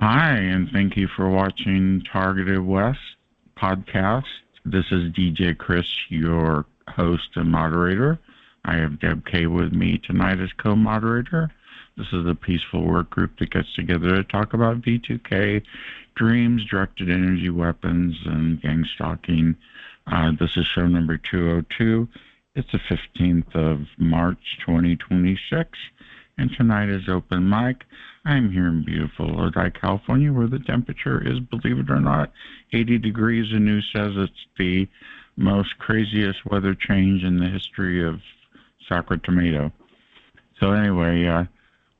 Hi, and thank you for watching Targeted West podcast. This is DJ Chris, your host and moderator. I have Deb Kay with me tonight as co-moderator. This is a peaceful work group that gets together to talk about V2K, dreams, directed energy weapons, and gang stalking. This is show number 202. It's the 15th of March, 2026, and tonight is open mic. I'm here in beautiful Lodi, California, where the temperature is, believe it or not, 80 degrees. The news says it's the most craziest weather change in the history of Sacramento. So anyway,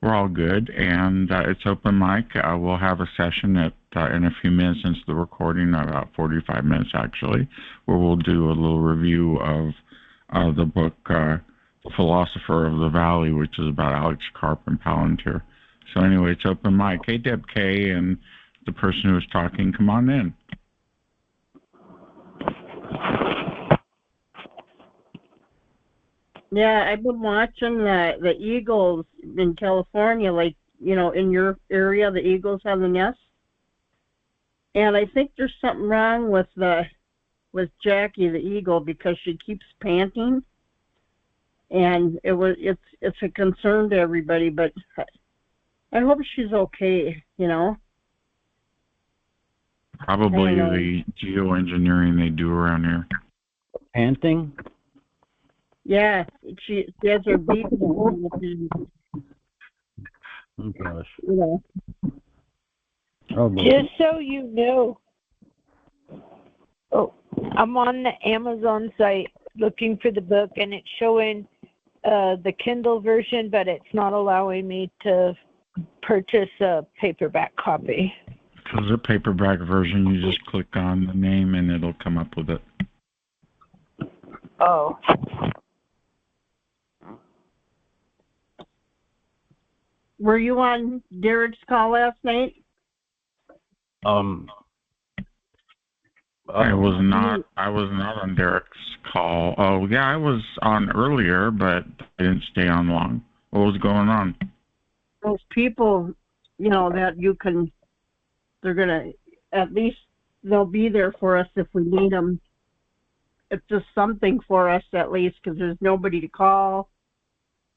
we're all good, and it's open mic. We'll have a session in a few minutes into the recording, about 45 minutes actually, where we'll do a little review of the book Philosopher of the Valley, which is about Alex Carp and Palantir. So anyway, it's open mic. Hey, Deb Kay, and the person who was talking, come on in. Yeah, I've been watching the eagles in California, like, you know, in your area, the eagles have the nest. And I think there's something wrong with Jackie the eagle, because she keeps panting. And it's a concern to everybody, but I hope she's okay, you know. Probably the geoengineering they do around here. Panting? Yeah, she has her beak. Oh gosh. You know. Oh, boy. Just so you know, I'm on the Amazon site looking for the book, and it's showing the Kindle version, but it's not allowing me to purchase a paperback copy. Because the paperback version, you just click on the name and it'll come up with it. Oh. Were you on Derek's call last night? I was not on Derek's call. Oh yeah, I was on earlier, but I didn't stay on long. What was going on? Those people, you know, that they're gonna, at least they'll be there for us if we need them. It's just something for us at least, because there's nobody to call,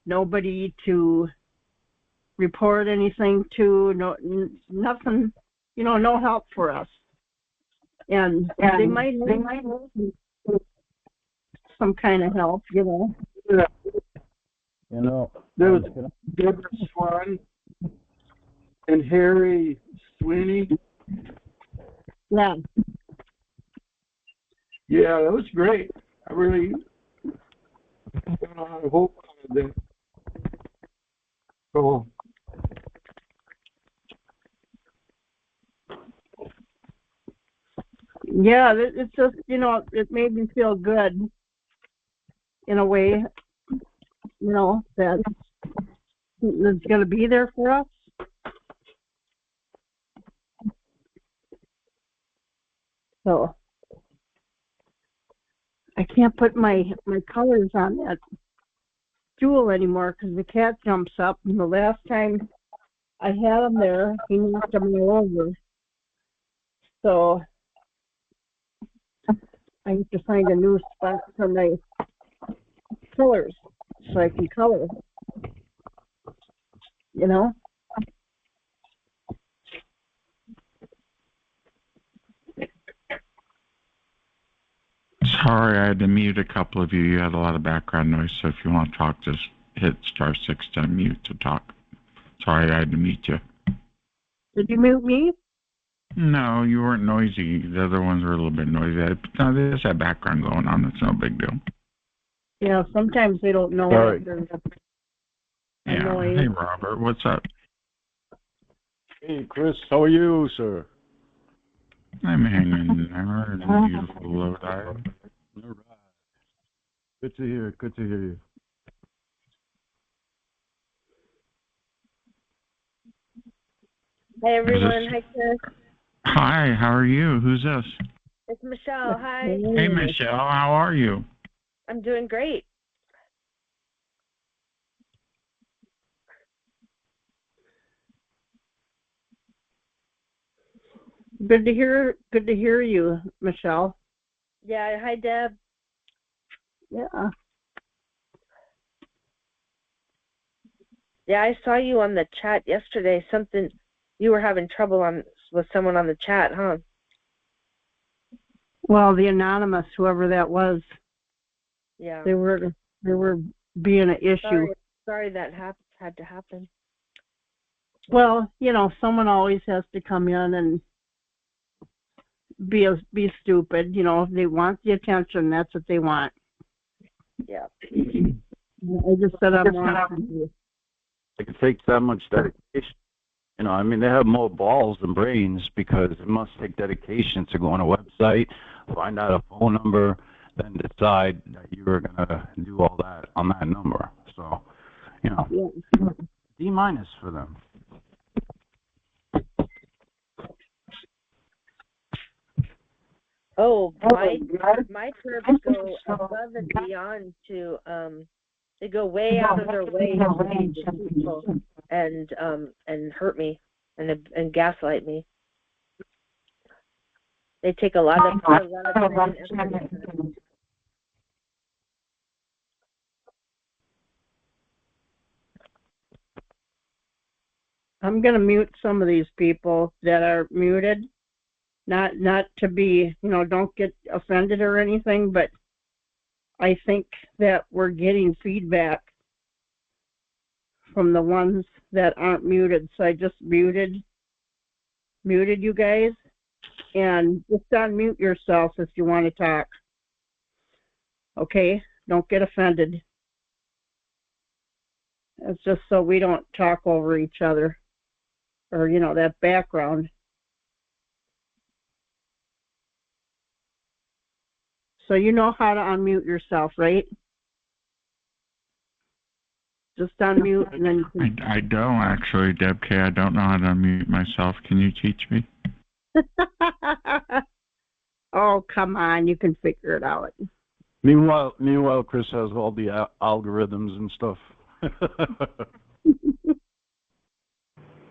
nobody to report anything to, nothing, you know, no help for us. And they might need some kind of help, you know. You know, there was Deborah Swan and Harry Sweeney. Yeah. Yeah, that was great. I really hope that. Oh. Yeah, it's just, you know, it made me feel good in a way, you know, that it's going to be there for us. So I can't put my colors on that jewel anymore because the cat jumps up, and the last time I had him there, he knocked them all over. So I have to find a new spot for my colors so I can color, you know? Sorry, I had to mute a couple of you. You had a lot of background noise, so if you want to talk, just hit *6 to unmute to talk. Sorry, I had to mute you. Did you mute me? No, you weren't noisy. The other ones were a little bit noisy. But no, there's that background going on. It's no big deal. Yeah, sometimes they don't know. Sorry. Yeah. Noise. Hey, Robert, what's up? Hey, Chris, how are you, sir? I'm hanging in there in beautiful Lodi. All right. Good to hear. Good to hear you. Hi, everyone. Hi, Chris. Hi, how are you? Who's this? It's Michelle. Hi. Hey, Michelle, how are you? I'm doing great. Good to hear you, Michelle. Yeah, hi Deb. Yeah. Yeah, I saw you on the chat yesterday. Something you were having trouble with someone on the chat, huh? Well, the anonymous, whoever that was, Yeah. they were being an issue. Sorry that had to happen. Well, someone always has to come in and be stupid. If they want the attention, that's what they want. Yeah. I just said I'm watching you. It takes that much dedication. I mean, they have more balls than brains because it must take dedication to go on a website, find out a phone number, then decide that you're going to do all that on that number. So, D- for them. Oh, my terms go above and beyond to they go way out of their way to be deceitful and hurt me and gaslight me. They take a lot of time and effort. I'm going to mute some of these people that are muted. Not to be, don't get offended or anything, but I think that we're getting feedback from the ones that aren't muted. So I just muted you guys, and just unmute yourself if you want to talk. Okay? Don't get offended. It's just so we don't talk over each other or, that background. So you know how to unmute yourself, right? Just unmute and then you can... I don't actually, Deb Kay. I don't know how to unmute myself. Can you teach me? Oh, come on. You can figure it out. Meanwhile, Chris has all the algorithms and stuff.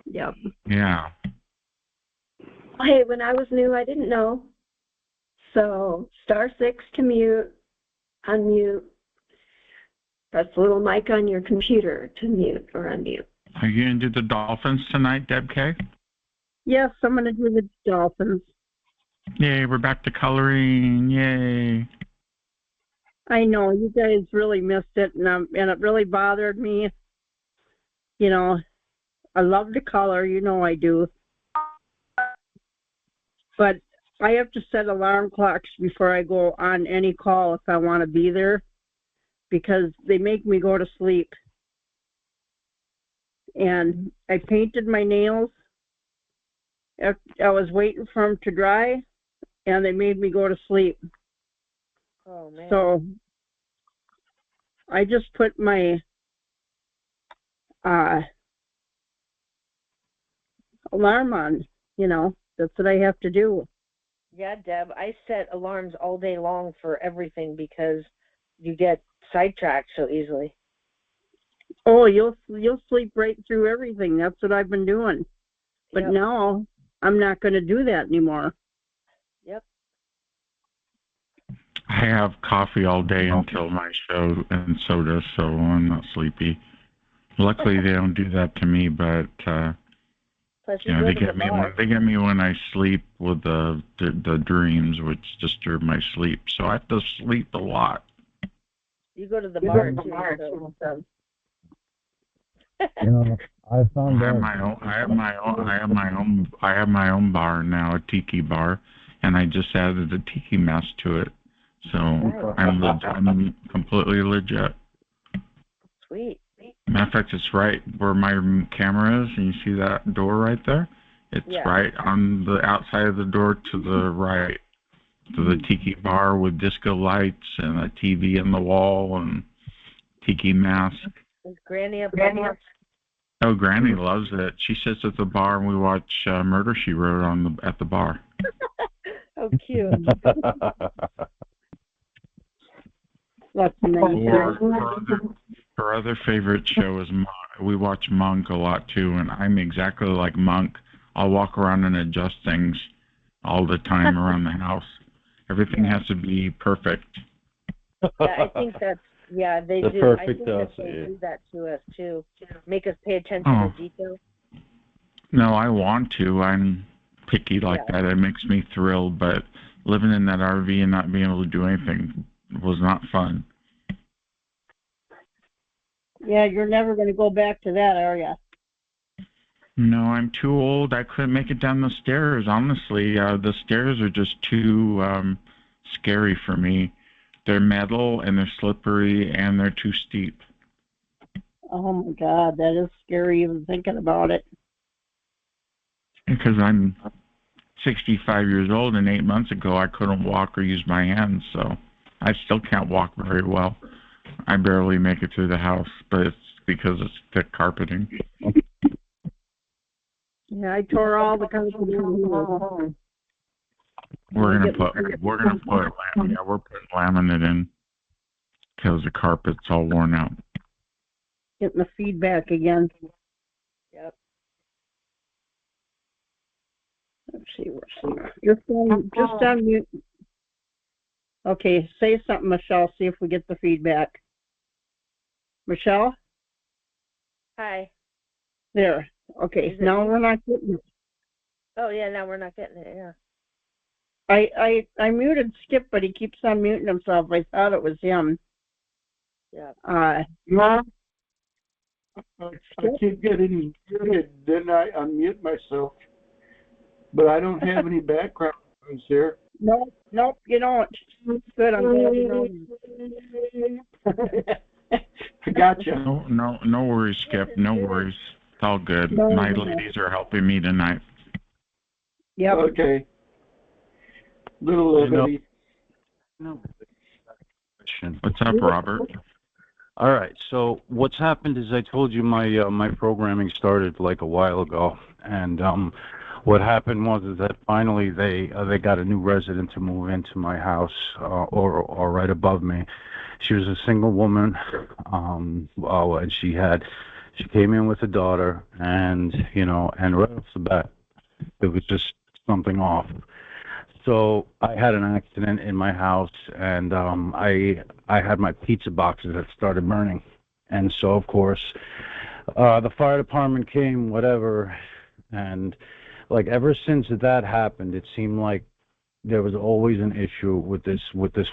Yep. Yeah. Hey, when I was new, I didn't know. So *6 to mute, unmute. Press the little mic on your computer to mute or unmute. Are you going to do the dolphins tonight, Deb Kay? Yes, I'm going to do the dolphins. Yay, we're back to coloring. Yay. I know, you guys really missed it, and it really bothered me. I love to color, I do. But I have to set alarm clocks before I go on any call if I want to be there, because they make me go to sleep. And I painted my nails. I was waiting for them to dry, and they made me go to sleep. Oh, man. So I just put my alarm on, that's what I have to do. Yeah, Deb, I set alarms all day long for everything because you get sidetracked so easily. Oh, you'll sleep right through everything. That's what I've been doing. But now I'm not going to do that anymore. Yep. I have coffee all day until my show and soda, so I'm not sleepy. Luckily, they don't do that to me, but they get me when I sleep with the dreams, which disturb my sleep. So I have to sleep a lot. You go to the bar too. So. I found I have my own bar now, a tiki bar, and I just added a tiki mask to it. So I'm completely legit. Sweet. Matter of fact, it's right where my camera is, and you see that door right there? It's right on the outside of the door to the right. To the tiki bar with disco lights and a TV in the wall and tiki mask. Is Granny up there? Oh, Granny loves it. She sits at the bar and we watch Murder, She Wrote at the bar. Oh, cute. That's amazing. Her other favorite show is Monk. We watch Monk a lot too, and I'm exactly like Monk. I'll walk around and adjust things all the time around the house. Everything has to be perfect. Yeah, I think that's they The do. perfect I think that us, they yeah. do that to us too. Make us pay attention to detail. No, I want to. I'm picky like Yeah. that. It makes me thrilled, but living in that RV and not being able to do anything was not fun. Yeah, you're never going to go back to that, are you? No, I'm too old. I couldn't make it down the stairs, honestly. The stairs are just too scary for me. They're metal and they're slippery and they're too steep. Oh my God, that is scary even thinking about it. Because I'm 65 years old and 8 months ago I couldn't walk or use my hands, so I still can't walk very well. I barely make it through the house, but it's because it's thick carpeting. Yeah, I tore all the carpeting. We're putting laminate in because the carpet's all worn out. Getting the feedback again. Yep. Let's see. Your phone just on mute. Okay, say something, Michelle. See if we get the feedback. Michelle? Hi. There. Okay, now we're not getting it. Oh yeah, now we're not getting it. Yeah. I muted Skip, but he keeps on muting himself. I thought it was him. Yeah. I keep getting muted, then I unmute myself. But I don't have any background noise here. Nope, you don't. Good, I'm glad you know. I gotcha. No worries, Skip. No worries. It's all good. No. My ladies are helping me tonight. Yep. Okay. Little levity. What's up, Robert? All right. So what's happened is I told you my programming started like a while ago, and what happened was is that finally they got a new resident to move into my house or right above me. She was a single woman, and she came in with a daughter, and and right off the bat, it was just something off. So I had an accident in my house, and I had my pizza boxes that started burning, and so of course the fire department came, whatever, and like ever since that happened, it seemed like there was always an issue with this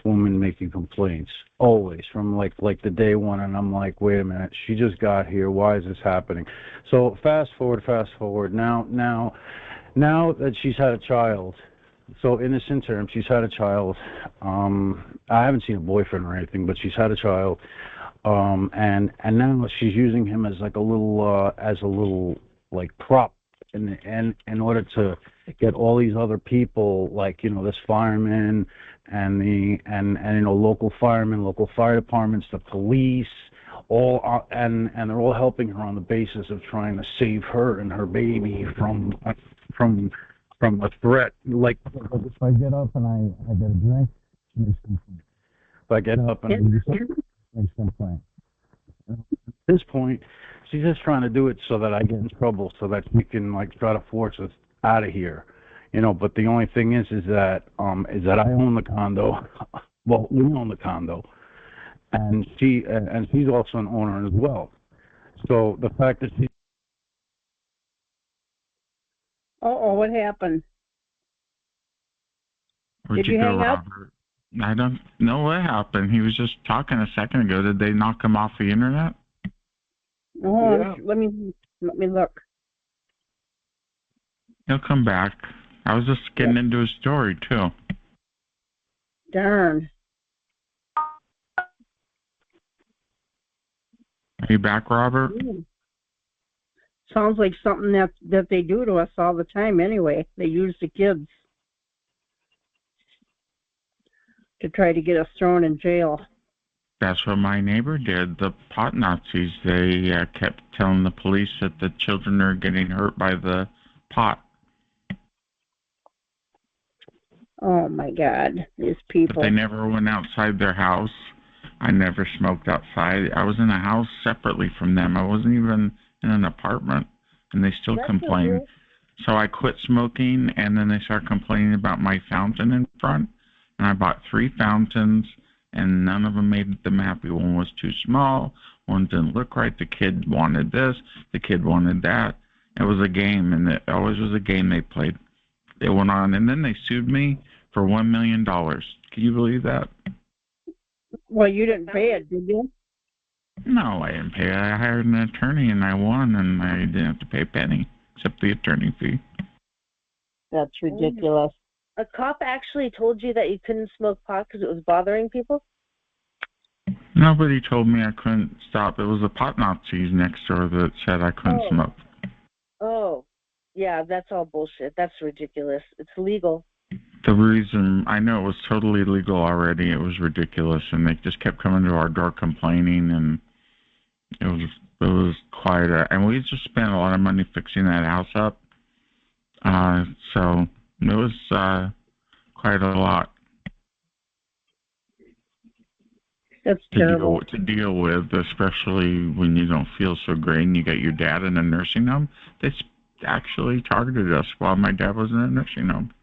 woman making complaints, always from like the day one, and I'm like, wait a minute, she just got here, why is this happening? So fast forward now that she's had a child. So in this interim, she's had a child. I haven't seen a boyfriend or anything, but she's had a child. And now she's using him as like a little like prop in order to get all these other people, like this fireman and local firemen, local fire departments, the police, all and they're all helping her on the basis of trying to save her and her baby from a threat. Like if I get up and I get a drink, she makes complaint. If I get up and I do something, she makes complaint. At this point, she's just trying to do it so that I get in trouble, so that she can like try to force us out of here. But the only thing is that I own the condo. Well, we own the condo, and she's also an owner as well. So the fact that she What happened? Where'd Did you go, hang up? Robert? I don't know what happened. He was just talking a second ago. Did they knock him off the internet? Oh, Yeah. let me look. He'll come back. I was just getting into his story, too. Darn. Are you back, Robert? Sounds like something that they do to us all the time anyway. They use the kids to try to get us thrown in jail. That's what my neighbor did. The pot Nazis, they kept telling the police that the children are getting hurt by the pot. Oh my God, these people. But they never went outside their house. I never smoked outside. I was in a house separately from them. I wasn't even in an apartment, and they still complained. So I quit smoking, and then they started complaining about my fountain in front. And I bought 3 fountains, and none of them made them happy. One was too small. One didn't look right. The kid wanted this. The kid wanted that. It was a game, and it always was a game they played. They went on, and then they sued me for $1 million. Can you believe that? Well, you didn't pay it, did you? No, I didn't pay. I hired an attorney, and I won, and I didn't have to pay a penny except the attorney fee. That's ridiculous. A cop actually told you that you couldn't smoke pot because it was bothering people? Nobody told me I couldn't stop. It was the pot Nazis next door that said I couldn't smoke. Oh, yeah, that's all bullshit. That's ridiculous. It's legal. The reason, I know it was totally legal already. It was ridiculous, and they just kept coming to our door complaining, and it was quite and we just spent a lot of money fixing that house up. So it was quite a lot. That's terrible. To deal with, especially when you don't feel so great and you got your dad in a nursing home. They actually targeted us while my dad was in a nursing home.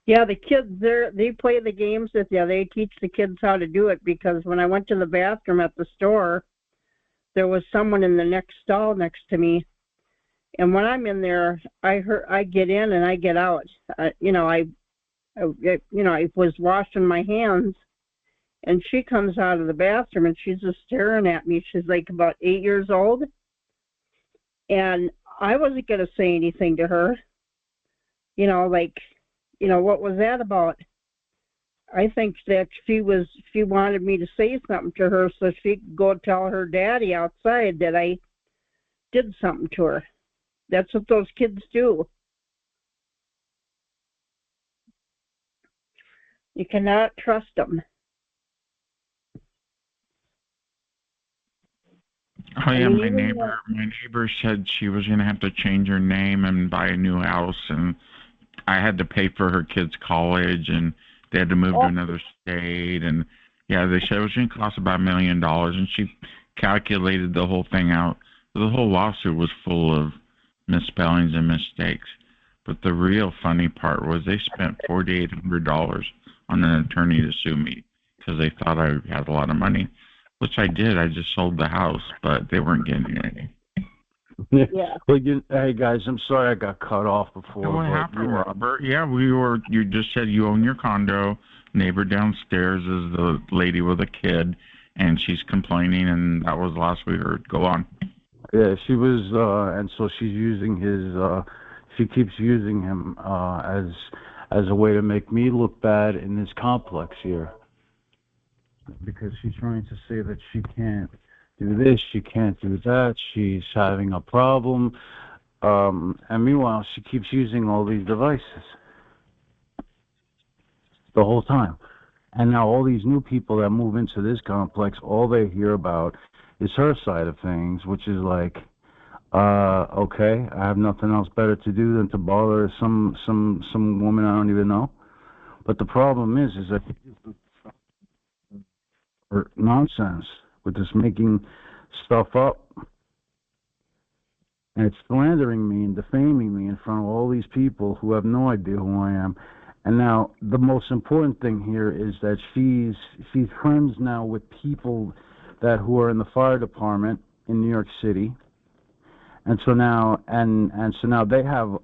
Yeah, the kids they play the games with you. They teach the kids how to do it, because when I went to the bathroom at the store, there was someone in the next stall next to me, and when I'm in there, I get in and I get out. I was washing my hands, and she comes out of the bathroom and she's just staring at me. She's like about 8 years old, and I wasn't going to say anything to her. What was that about? I think that she wanted me to say something to her so she could go tell her daddy outside that I did something to her. That's what those kids do. You cannot trust them. Oh yeah, my neighbor said she was going to have to change her name and buy a new house, and I had to pay for her kids' college, and they had to move to another state, and yeah, they said it was going to cost about $1 million, and she calculated the whole thing out. The whole lawsuit was full of misspellings and mistakes, but the real funny part was they spent $4,800 on an attorney to sue me because they thought I had a lot of money, which I did. I just sold the house, but they weren't getting any. Yeah. Well, hey guys, I'm sorry I got cut off before. What happened, Robert? Yeah, you just said you own your condo. Neighbor downstairs is the lady with a kid, and she's complaining, and that was the last we heard. Go on. Yeah, she was, and so she's using she keeps using him as a way to make me look bad in this complex here. Because she's trying to say that she can't do this, she can't do that, she's having a problem, and meanwhile she keeps using all these devices the whole time. And now all these new people that move into this complex, all they hear about is her side of things, which is like, okay, I have nothing else better to do than to bother some woman I don't even know. But the problem is that or nonsense with this making stuff up, and it's slandering me and defaming me in front of all these people who have no idea who I am. And now the most important thing here is that she's friends now with people who are in the fire department in New York City, and so now so now they have,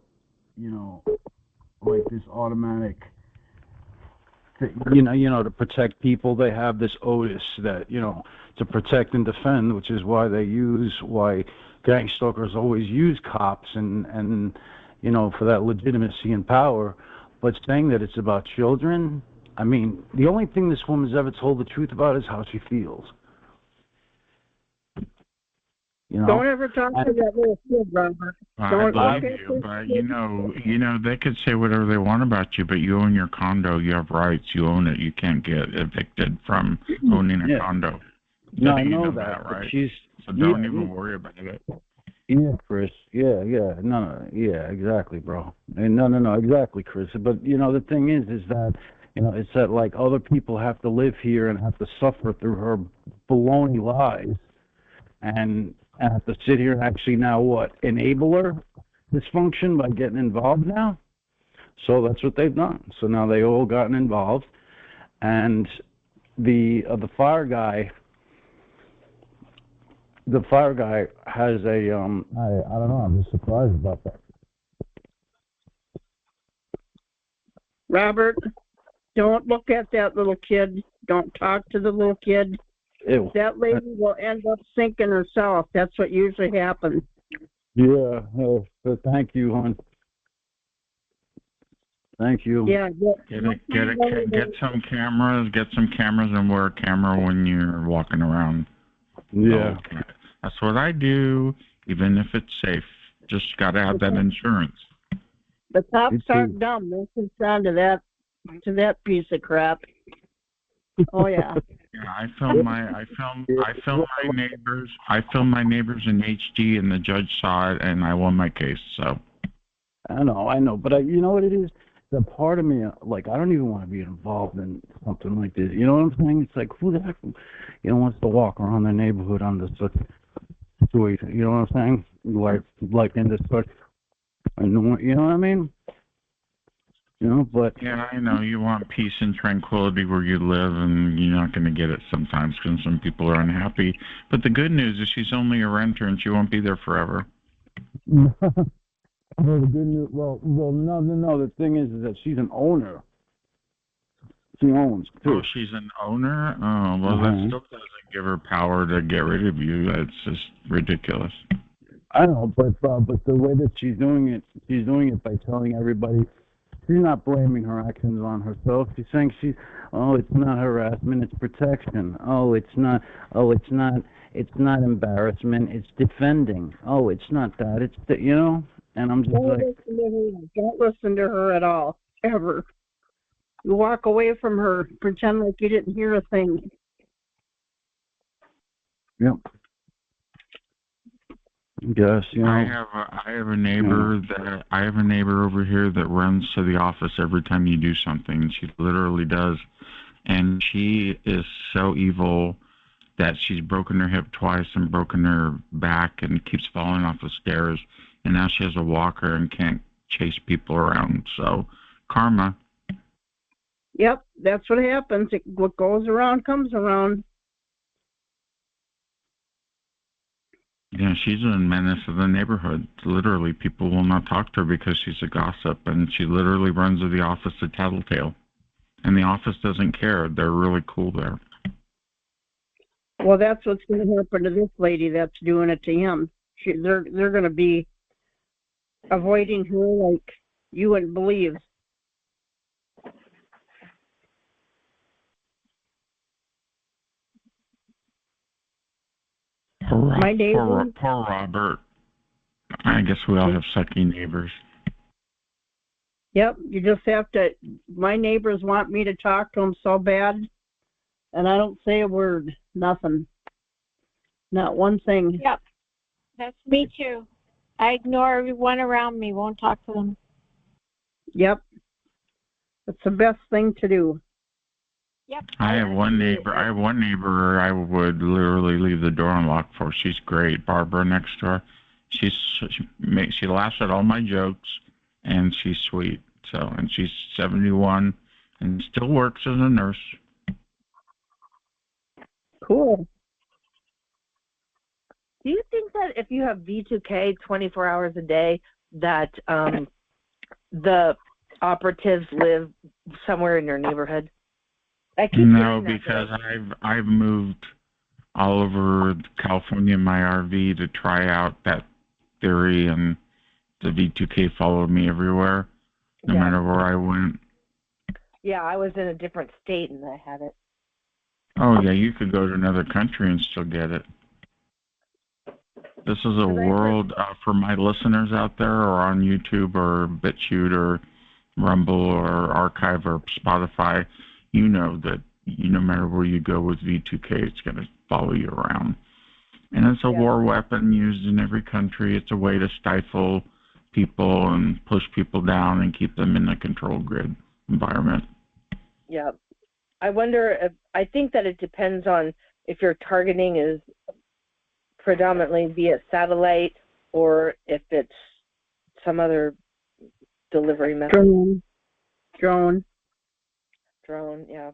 like this automatic, to protect people. They have this Otis that, to protect and defend, which is why gang stalkers always use cops and for that legitimacy and power. But saying that it's about children, I mean, the only thing this woman's ever told the truth about is how she feels. Don't ever talk to that little kid, Robert. I believe you, but they could say whatever they want about you, but you own your condo, you have rights, you own it, you can't get evicted from owning a condo. No, I know that, right? So don't even worry about it. Yeah, Chris. Yeah. No, yeah, exactly, bro. No, exactly, Chris. But the thing is that it's that like other people have to live here and have to suffer through her baloney lies. and I have to sit here and actually now enable her dysfunction by getting involved now. So that's what they've done. So now they all gotten involved, and the fire guy. The fire guy has a I don't know. I'm just surprised about that. Robert, don't look at that little kid. Don't talk to the little kid. Ew. That lady will end up sinking herself. That's what usually happens. Yeah. Oh, so thank you, hon. Thank you. Yeah. Get some cameras. Get some cameras and wear a camera when you're walking around. Yeah. So, that's what I do, even if it's safe. Just got to have that insurance. The cops aren't dumb. They're concerned to that piece of crap. Oh yeah. Yeah, I filmed my neighbors. I filmed my neighbors in HD, and the judge saw it, and I won my case. So. I know, but you know what it is? The part of me, like, I don't even want to be involved in something like this. You know what I'm saying? It's like, who the heck, wants to walk around their neighborhood under such situation? You know what I'm saying? Like in this sort, you know what I mean? But yeah, I know you want peace and tranquility where you live, and you're not going to get it sometimes because some people are unhappy. But the good news is she's only a renter, and she won't be there forever. Well, the good news. Well, no. The thing is that she's an owner. She owns too. Oh, she's an owner. Oh, well, that still doesn't give her power to get rid of you. That's just ridiculous. I know, but the way that she's doing it by telling everybody. She's not blaming her actions on herself. She's saying it's not harassment, it's protection. It's not embarrassment, it's defending. It's not that, it's and I'm just don't listen to her at all, ever. You walk away from her, pretend like you didn't hear a thing. Yep. Yes, I have a neighbor over here that runs to the office every time you do something. She literally does, and she is so evil that she's broken her hip twice and broken her back and keeps falling off the stairs. And now she has a walker and can't chase people around. So, karma. Yep, that's what happens. What goes around comes around. Yeah, she's a menace of the neighborhood. Literally, people will not talk to her because she's a gossip, and she literally runs to the office to tattletale. And the office doesn't care. They're really cool there. Well, that's what's going to happen to this lady that's doing it to him. They're going to be avoiding her like you wouldn't believe. My neighbor. Poor Robert. I guess we all have sucky neighbors. Yep, you just have to. My neighbors want me to talk to them so bad, and I don't say a word, nothing. Not one thing. Yep, that's me too. I ignore everyone around me, won't talk to them. Yep, that's the best thing to do. Yep. I have one neighbor I would literally leave the door unlocked for. She's great. Barbara next door. She laughs at all my jokes, and she's sweet. So, and she's 71 and still works as a nurse. Cool. Do you think that if you have V2K 24 hours a day, that the operatives live somewhere in your neighborhood? No, because I've moved all over California in my RV to try out that theory, and the V2K followed me everywhere, no matter where I went. Yeah, I was in a different state and I had it. Oh yeah, you could go to another country and still get it. This is a world for my listeners out there, or on YouTube, or BitChute, or Rumble, or Archive, or Spotify. You know that no matter where you go with V2K, it's going to follow you around. And it's a war weapon used in every country. It's a way to stifle people and push people down and keep them in a controlled grid environment. Yeah. I think that it depends on if your targeting is predominantly via satellite or if it's some other delivery method. Drone. Yeah.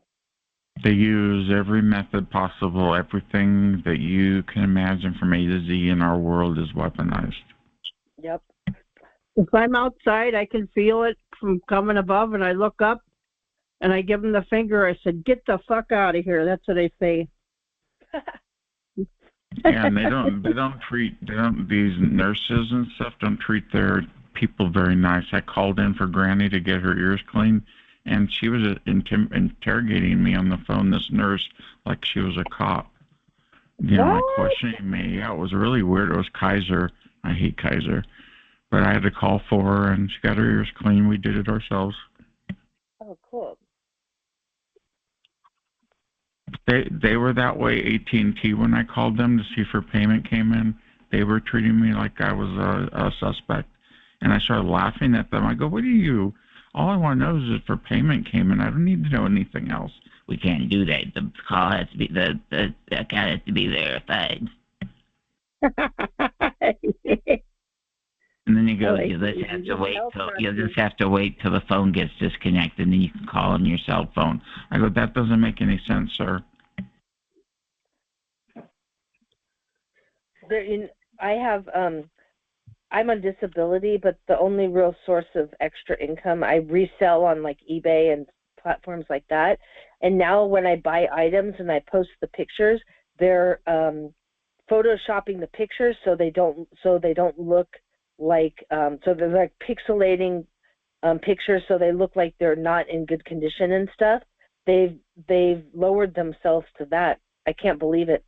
They use every method possible. Everything that you can imagine from A to Z in our world is weaponized. Yep. If I'm outside, I can feel it from coming above, and I look up, and I give them the finger. I said, "Get the fuck out of here." That's what I say. Yeah, and these nurses and stuff don't treat their people very nice. I called in for Granny to get her ears cleaned, and she was interrogating me on the phone, this nurse, like she was a cop. You know, like questioning me. Yeah, it was really weird. It was Kaiser. I hate Kaiser. But I had to call for her, and she got her ears cleaned. We did it ourselves. Oh, cool. They were that way, AT&T, when I called them to see if her payment came in. They were treating me like I was a suspect. And I started laughing at them. I go, what do you? All I want to know is if her payment came in. I don't need to know anything else. We can't do that. The call has to be, the account has to be verified. And then you go, you'll just have to wait till the phone gets disconnected, and then you can call on your cell phone. I go, that doesn't make any sense, sir. I'm on disability, but the only real source of extra income, I resell on like eBay and platforms like that. And now when I buy items and I post the pictures, they're photoshopping the pictures so they don't look like so they're like pixelating pictures so they look like they're not in good condition and stuff. They've lowered themselves to that. I can't believe it.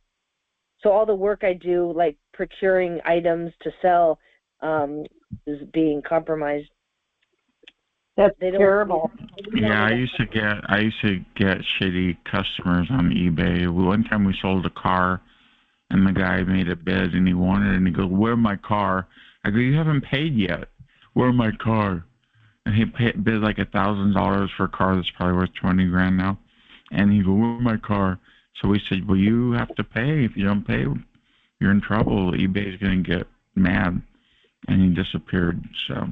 So all the work I do, like procuring items to sell, is being compromised. That's terrible. Yeah, I used to get shitty customers on eBay. One time we sold a car, and the guy made a bid, and he wanted it, and he goes, "Where's my car?" I go, "You haven't paid yet. Where's my car?" And he bid like $1,000 for a car that's probably worth $20,000 now. And he goes, "Where's my car?" So we said, "Well, you have to pay. If you don't pay, you're in trouble. eBay's going to get mad." And he disappeared. So.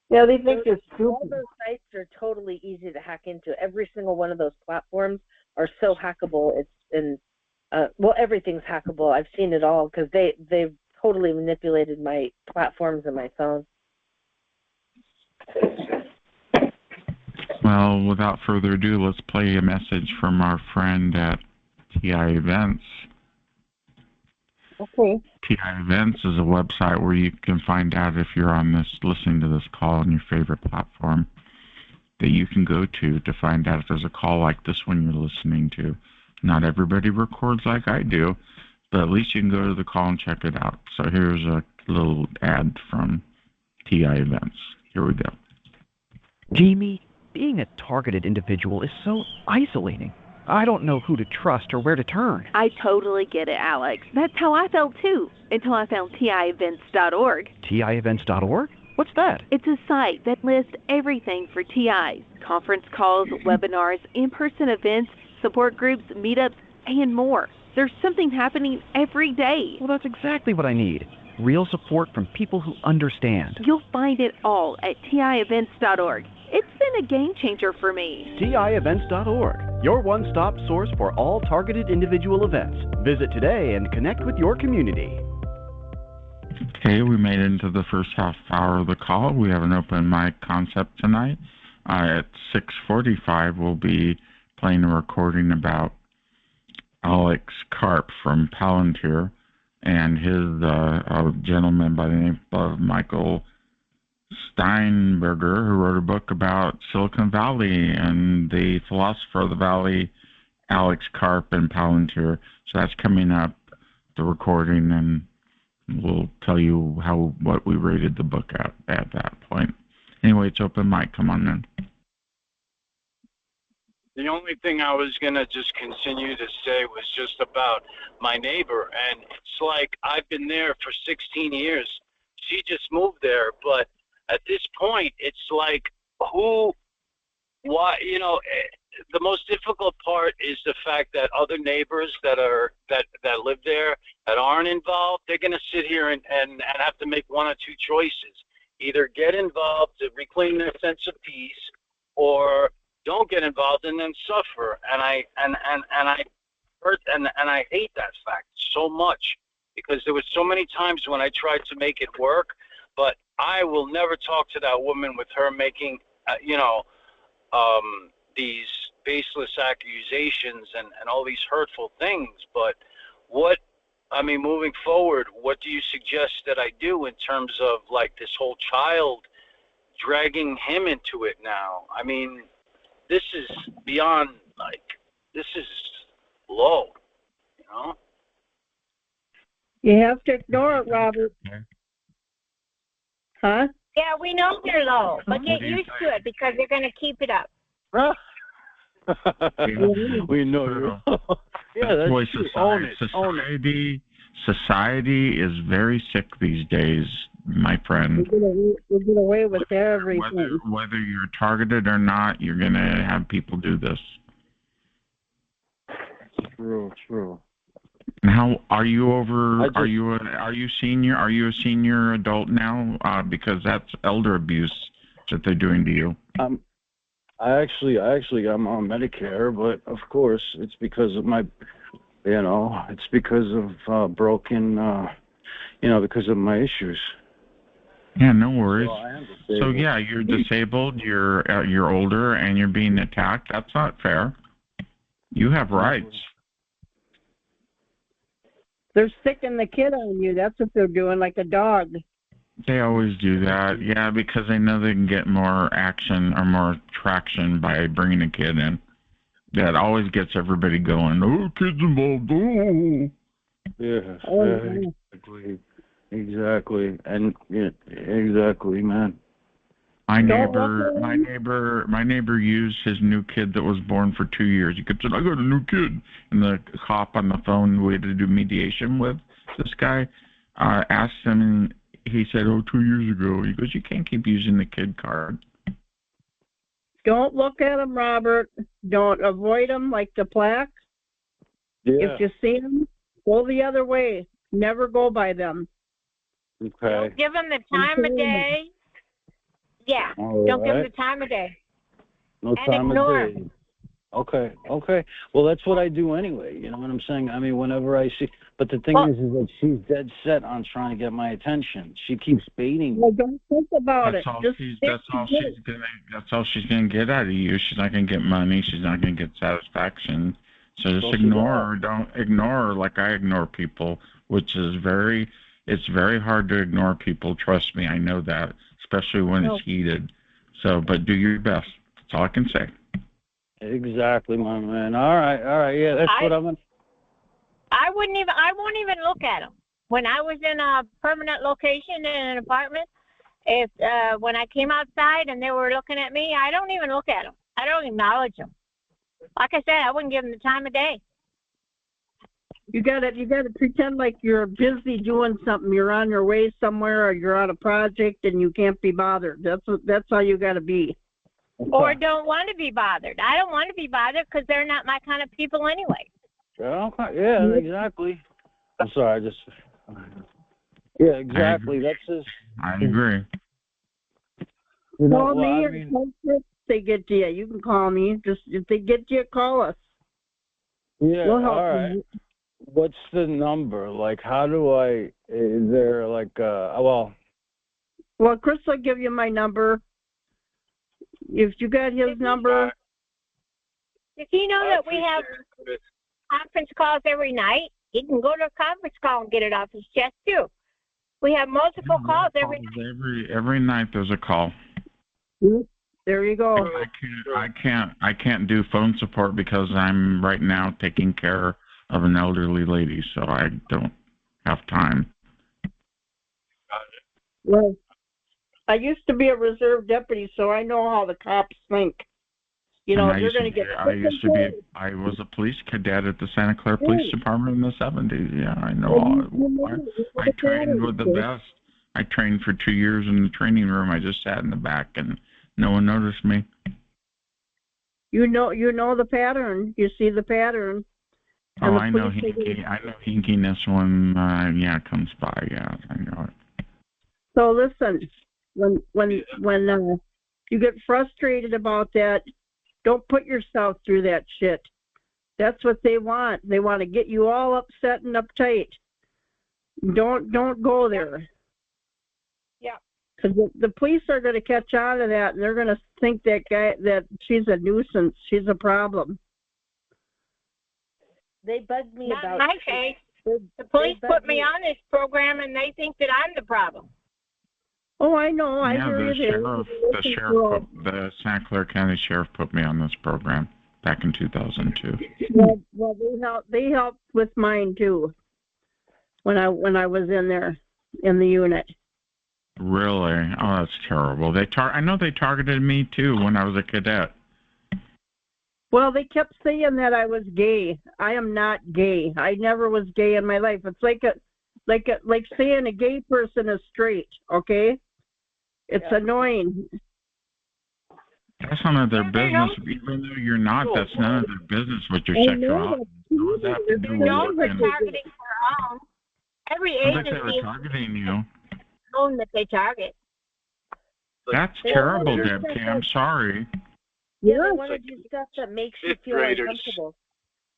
Yeah, they think you're stupid. All those sites are totally easy to hack into. Every single one of those platforms are so hackable. Everything's hackable. I've seen it all because they've totally manipulated my platforms and my phone. Well, without further ado, let's play a message from our friend at TI Events. Okay. TI Events is a website where you can find out if you're listening to this call on your favorite platform that you can go to find out if there's a call like this one you're listening to. Not everybody records like I do, but at least you can go to the call and check it out. So here's a little ad from TI Events. Here we go. Jamie, being a targeted individual is so isolating. I don't know who to trust or where to turn. I totally get it, Alex. That's how I felt too, until I found TIEvents.org. TIEvents.org? What's that? It's a site that lists everything for TIs. Conference calls, webinars, in-person events, support groups, meetups, and more. There's something happening every day. Well, that's exactly what I need. Real support from people who understand. You'll find it all at TIEvents.org. It's been a game changer for me. TIEvents.org, your one-stop source for all targeted individual events. Visit today and connect with your community. Okay, we made it into the first half hour of the call. We have an open mic concept tonight. At 6:45, we'll be playing a recording about Alex Carp from Palantir and his a gentleman by the name of Michael Steinberger, who wrote a book about Silicon Valley and the Philosopher of the Valley, Alex Carp and Palantir. So that's coming up, the recording, and we'll tell you what we rated the book at that point. Anyway, it's open mic. Come on in. The only thing I was going to just continue to say was just about my neighbor. And it's like I've been there for 16 years. She just moved there, but at this point, it's like why, the most difficult part is the fact that other neighbors that live there that aren't involved, they're going to sit here and have to make one or two choices: either get involved to reclaim their sense of peace, or don't get involved and then suffer. And I hate that fact so much, because there were so many times when I tried to make it work, but I will never talk to that woman with her making, these baseless accusations and all these hurtful things. But moving forward, what do you suggest that I do in terms of like this whole child, dragging him into it now? I mean, this is beyond, this is low, you know? You have to ignore it, Robert. Huh? Yeah, we know they're low, but get used to it because they're going to keep it up. We know you're yeah, that's boy, true. Own it. Society is very sick these days, my friend. We get away with everything. Whether you're targeted or not, you're going to have people do this. True. Now, are you senior? Are you a senior adult now? Because that's elder abuse that they're doing to you. I'm on Medicare, but of course it's because of my, it's because of broken, because of my issues. Yeah, no worries. So I am disabled. So yeah, you're disabled. You're older, and you're being attacked. That's not fair. You have rights. They're sticking the kid on you. That's what they're doing, like a dog. They always do that, yeah, because they know they can get more action or more traction by bringing a kid in. That always gets everybody going. Oh, kids involved. Oh. Yeah, exactly, and exactly, man. My neighbor used his new kid that was born for 2 years. He kept saying, "I got a new kid," and the cop on the phone we had to do mediation with this guy asked him, and he said, 2 years ago. He goes, "You can't keep using the kid card." Don't look at them, Robert. Don't avoid them like the plaque. Yeah. If you see them, go the other way. Never go by them. Okay. Don't give them the time of day. Yeah. All Don't give right. them the time of day. No and time ignore of day. Okay. Well, that's what I do anyway. You know what I'm saying? I mean, whenever I see. But the thing is that she's dead set on trying to get my attention. She keeps baiting me. Well, don't think about That's it. That's all she's gonna get out of you. She's not gonna get money. She's not gonna get satisfaction. So just ignore her. Don't ignore her like I ignore people, which is it's very hard to ignore people. Trust me, I know that, especially when it's heated. So, but do your best. That's all I can say. Exactly, my man. All right. Yeah, that's what I'm. I won't even look at them. When I was in a permanent location in an apartment, when I came outside and they were looking at me, I don't even look at them. I don't acknowledge them. Like I said, I wouldn't give them the time of day. You gotta pretend like you're busy doing something. You're on your way somewhere, or you're on a project, and you can't be bothered. That's how you gotta be. Or don't want to be bothered. I don't want to be bothered because they're not my kind of people anyway. Yeah, exactly. I'm sorry, yeah, exactly. That's just. I agree. Call me if they get to you. You can call me. Just if they get to you, call us. Yeah, we'll help all right. you. What's the number? Like, how do I? Is there like Well, Chris will give you my number. If you got his number. If you know that we have conference calls every night, you can go to a conference call and get it off his chest too. We have multiple calls every night. Every night there's a call. There you go. I can't do phone support because I'm right now taking care of an elderly lady, so I don't have time. Well, I used to be a reserve deputy, so I know how the cops think. They're going to get. I was a police cadet at the Santa Clara Police Department in the 70s. Yeah, I know. I trained with the best. I trained for 2 years in the training room. I just sat in the back, and no one noticed me. You know the pattern. You see the pattern. Oh, I know hinkiness when comes by. Yeah, I know it. So listen, when you get frustrated about that, don't put yourself through that shit. That's what they want. They want to get you all upset and uptight. Don't go there. Yeah. Because the police are going to catch on to that, and they're going to think that she's a nuisance. She's a problem. They bugged me Not about. in my case. The police put me on this program, and they think that I'm the problem. Oh, I know. I hear the Santa Clara County Sheriff put me on this program back in 2002. Well, they helped with mine too. When I was in there in the unit. Really? Oh, that's terrible. I know they targeted me too when I was a cadet. Well, they kept saying that I was gay. I am not gay. I never was gay in my life. It's like saying a gay person is straight. Okay, it's annoying. That's none of their business. Even though you're not, that's none of their business with your sexuality. What does that have to do with They're targeting their own. Every agency is targeting you. Own that they target. That's terrible, Deb Kay. I'm sorry. Yeah, they want to do stuff that makes you feel uncomfortable.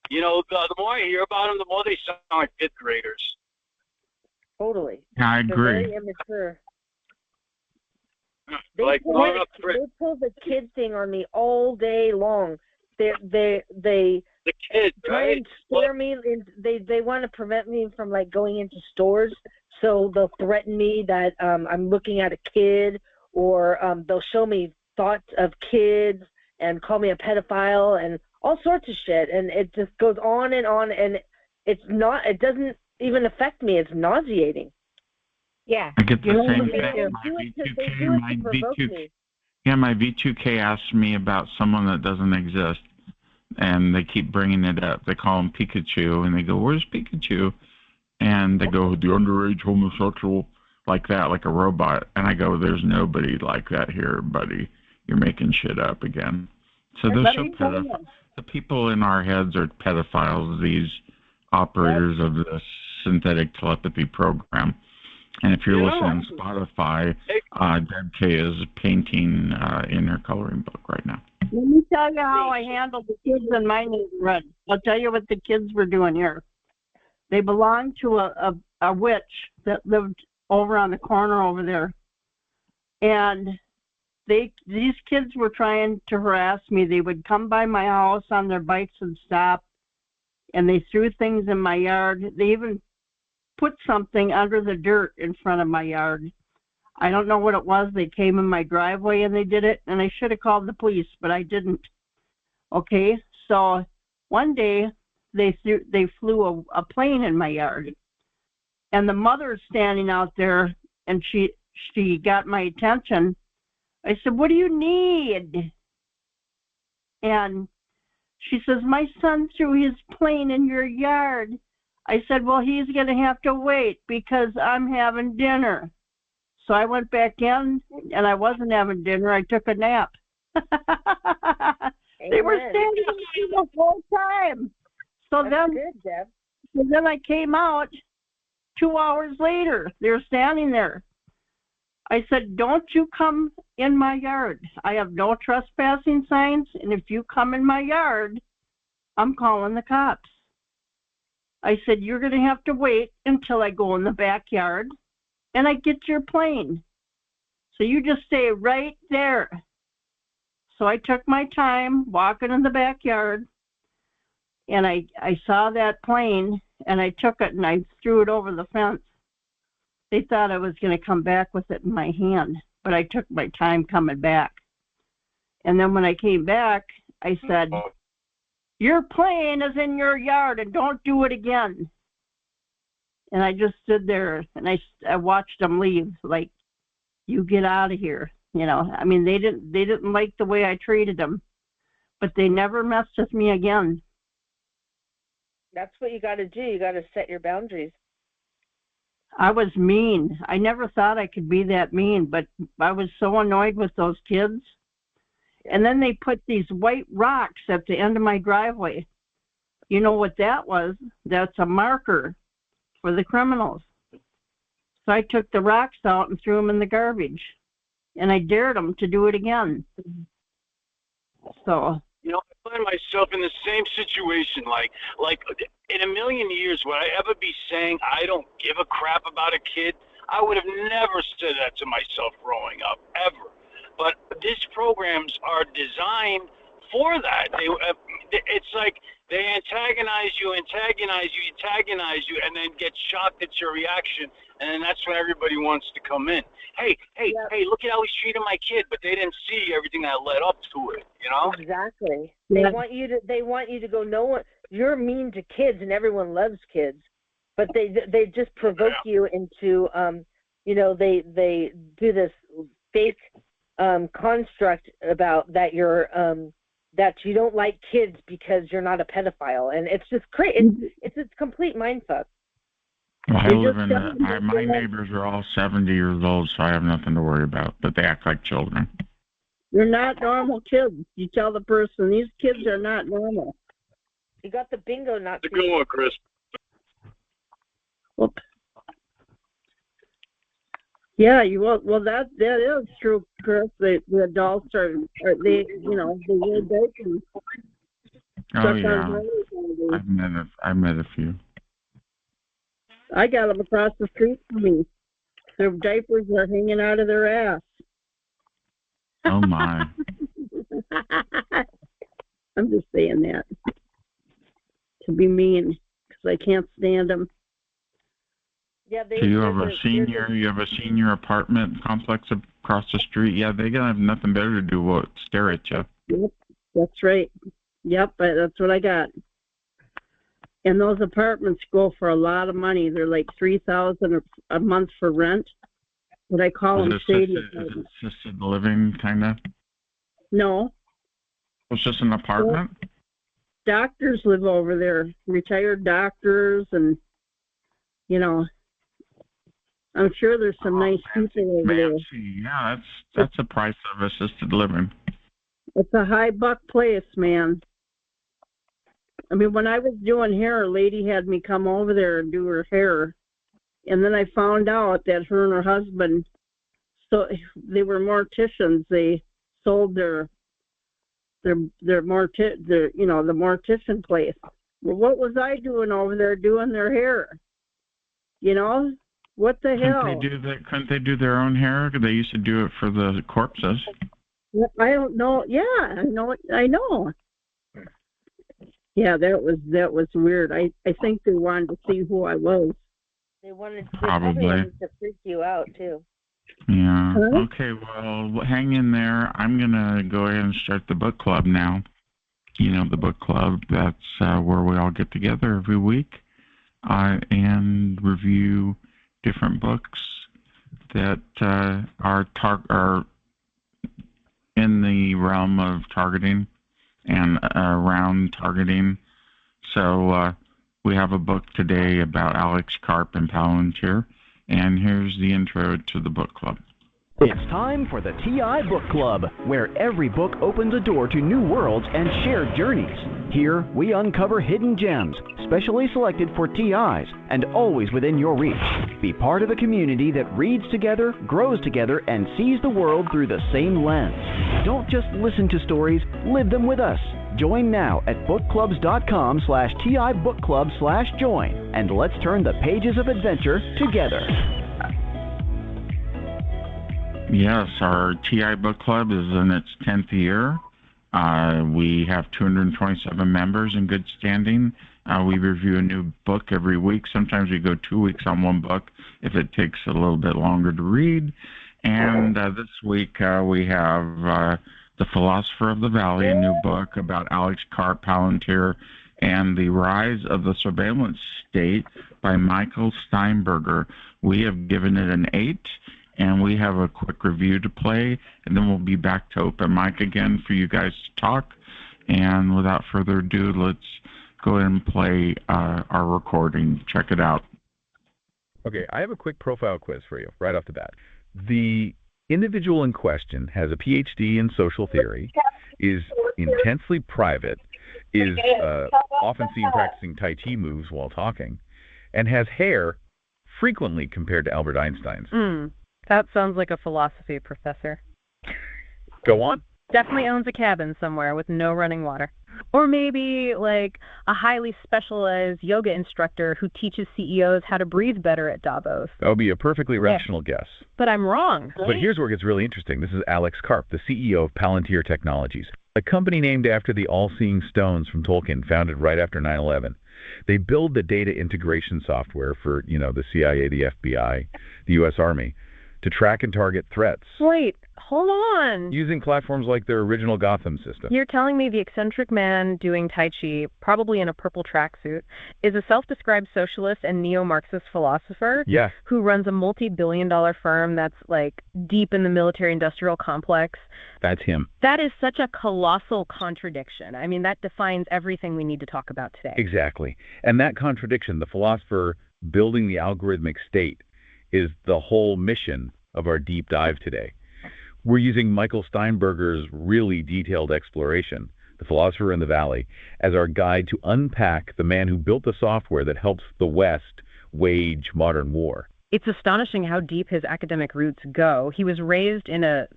You know, the more I hear about them, the more they sound like fifth graders. Totally. Yeah, I agree. They're very immature. They pull the kid thing on me all day long. They the kid, try and scare me. And they want to prevent me from like going into stores. So they'll threaten me that I'm looking at a kid, or they'll show me thoughts of kids and call me a pedophile and all sorts of shit. And it just goes on, and it doesn't even affect me. It's nauseating. Yeah. I get the same thing. My V2K asks me about someone that doesn't exist, and they keep bringing it up. They call him Pikachu, and they go, "Where's Pikachu?" And they go, "The underage homosexual," like that, like a robot. And I go, "There's nobody like that here, buddy. You're making shit up again." So they're so pedophiles. The people in our heads are pedophiles, these operators of this synthetic telepathy program. And if you're listening to Spotify, Deb Kay is painting in her coloring book right now. Let me tell you how I handled the kids in my neighborhood. I'll tell you what the kids were doing here. They belonged to a witch that lived over on the corner over there. And these kids were trying to harass me. They would come by my house on their bikes and stop, and they threw things in my yard. They even put something under the dirt in front of my yard. I don't know what it was. They came in my driveway and they did it, and I should have called the police, but I didn't. Okay, so one day they flew a plane in my yard, and the mother's standing out there, and she got my attention. I said, "What do you need?" And she says, "My son threw his plane in your yard." I said, "Well, he's going to have to wait because I'm having dinner." So I went back in, and I wasn't having dinner. I took a nap. They were standing there the whole time. So That's good, Deb. So then I came out 2 hours later. They were standing there. I said, "Don't you come in my yard. I have no trespassing signs, and if you come in my yard, I'm calling the cops." I said, "You're going to have to wait until I go in the backyard and I get your plane. So you just stay right there." So I took my time walking in the backyard, and I saw that plane, and I took it and I threw it over the fence. They thought I was going to come back with it in my hand, but I took my time coming back. And then when I came back, I said, "Your plane is in your yard, and don't do it again." And I just stood there, and I watched them leave, like, "You get out of here." You know, I mean, they didn't like the way I treated them, but they never messed with me again. That's what you got to do. You got to set your boundaries. I was mean. I never thought I could be that mean, but I was so annoyed with those kids. And then they put these white rocks at the end of my driveway. You know what that was? That's a marker for the criminals. So I took the rocks out and threw them in the garbage. And I dared them to do it again. So, you know, I find myself in the same situation. Like in a million years, would I ever be saying I don't give a crap about a kid? I would have never said that to myself growing up, ever. But these programs are designed for that. It's like they antagonize you, and then get shocked at your reaction, and then that's when everybody wants to come in. Hey, look at how he's treating my kid, but they didn't see everything that led up to it, you know? Exactly. Yeah. They want you to go, no one, you're mean to kids and everyone loves kids, but they just provoke you into, they do this fake construct about that you're, that you don't like kids because you're not a pedophile, and it's just crazy. It's a complete mindfuck. Well, I live in my neighbors are all 70 years old, so I have nothing to worry about, but they act like children. You're not normal kids. You tell the person, these kids are not normal. You got the bingo not to go on, Chris. Whoop. Yeah, well that is true, Chris. The adults are they wear diapers. Oh yeah, I've met a few. I got them across the street from me. Their diapers are hanging out of their ass. Oh my! I'm just saying that to be mean because I can't stand them. Yeah, so you have a senior apartment complex across the street. Yeah, they gotta have nothing better to do but stare at you. Yep, that's right. Yep, that's what I got. And those apartments go for a lot of money. They're like $3,000 a month for rent. What I call them shady apartments. Is it assisted living kind of? No. It's just an apartment. Doctors live over there, retired doctors, and I'm sure there's some nice people over there. Yeah, that's the price of assisted living. It's a high buck place, man. I mean, when I was doing hair, a lady had me come over there and do her hair, and then I found out that her and her husband, so they were morticians. They sold the mortician place. Well, what was I doing over there doing their hair? What the hell? Couldn't they do their own hair? They used to do it for the corpses. I don't know. Yeah, I know. Yeah, that was weird. I think they wanted to see who I was. They probably wanted to freak you out too. Yeah. Huh? Okay. Well, hang in there. I'm gonna go ahead and start the book club now. The book club. That's where we all get together every week and review different books that are in the realm of targeting and around targeting. So we have a book today about Alex Carp and Palantir, and here's the intro to the book club. It's time for the TI Book Club, where every book opens a door to new worlds and shared journeys. Here, we uncover hidden gems, specially selected for TIs, and always within your reach. Be part of a community that reads together, grows together, and sees the world through the same lens. Don't just listen to stories, live them with us. Join now at bookclubs.com/TIBookClub/join, and let's turn the pages of adventure together. Yes, our TI Book Club is in its 10th year. We have 227 members in good standing. We review a new book every week. Sometimes we go 2 weeks on one book if it takes a little bit longer to read. And this week we have The Philosopher of the Valley, a new book about Alex Carp, Palantir, and the Rise of the Surveillance State by Michael Steinberger. We have given it an 8. And we have a quick review to play, and then we'll be back to open mic again for you guys to talk. And without further ado, let's go ahead and play our recording. Check it out. Okay, I have a quick profile quiz for you right off the bat. The Individual in question has a PhD in social theory, is intensely private, is often seen practicing Tai Chi moves while talking, and has hair frequently compared to Albert Einstein's. That sounds like a philosophy professor. Go on. Definitely owns a cabin somewhere with no running water. Or maybe like a highly specialized yoga instructor who teaches CEOs how to breathe better at Davos. That would be a perfectly rational guess. But I'm wrong. But here's where it gets really interesting. This is Alex Carp, the CEO of Palantir Technologies, a company named after the all-seeing stones from Tolkien, founded right after 9/11. They build the data integration software for, the CIA, the FBI, the U.S. Army, to track and target threats. Wait, hold on. Using platforms like their original Gotham system. You're telling me the eccentric man doing Tai Chi, probably in a purple tracksuit, is a self-described socialist and neo-Marxist philosopher? Yeah. Who runs a multi-billion-dollar firm that's like deep in the military-industrial complex? That's him. That is such a colossal contradiction. I mean, that defines everything we need to talk about today. Exactly. And that contradiction, the philosopher building the algorithmic state, is the whole mission of our deep dive today. We're using Michael Steinberger's really detailed exploration, The Philosopher in the Valley, as our guide to unpack the man who built the software that helps the West wage modern war. It's astonishing how deep his academic roots go. He was raised in a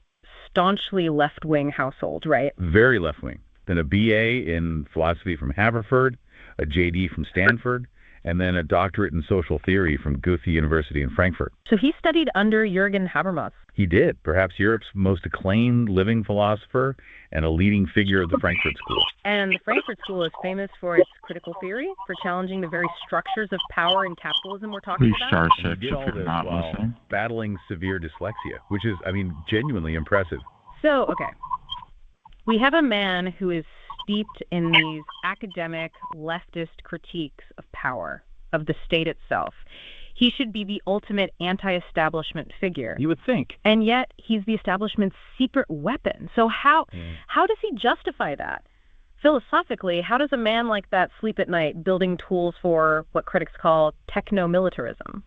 staunchly left-wing household, right? Very left-wing. Then a BA in philosophy from Haverford, a JD from Stanford, and then a doctorate in social theory from Goethe University in Frankfurt. So he studied under Jürgen Habermas. He did, perhaps Europe's most acclaimed living philosopher and a leading figure of the Frankfurt School. And the Frankfurt School is famous for its critical theory, for challenging the very structures of power and capitalism we're talking about. He did all this while battling severe dyslexia, which is, genuinely impressive. So, okay. We have a man who is steeped in these academic leftist critiques of power, of the state itself. He should be the ultimate anti-establishment figure. You would think. And yet, he's the establishment's secret weapon. So how does he justify that? Philosophically, how does a man like that sleep at night building tools for what critics call techno-militarism?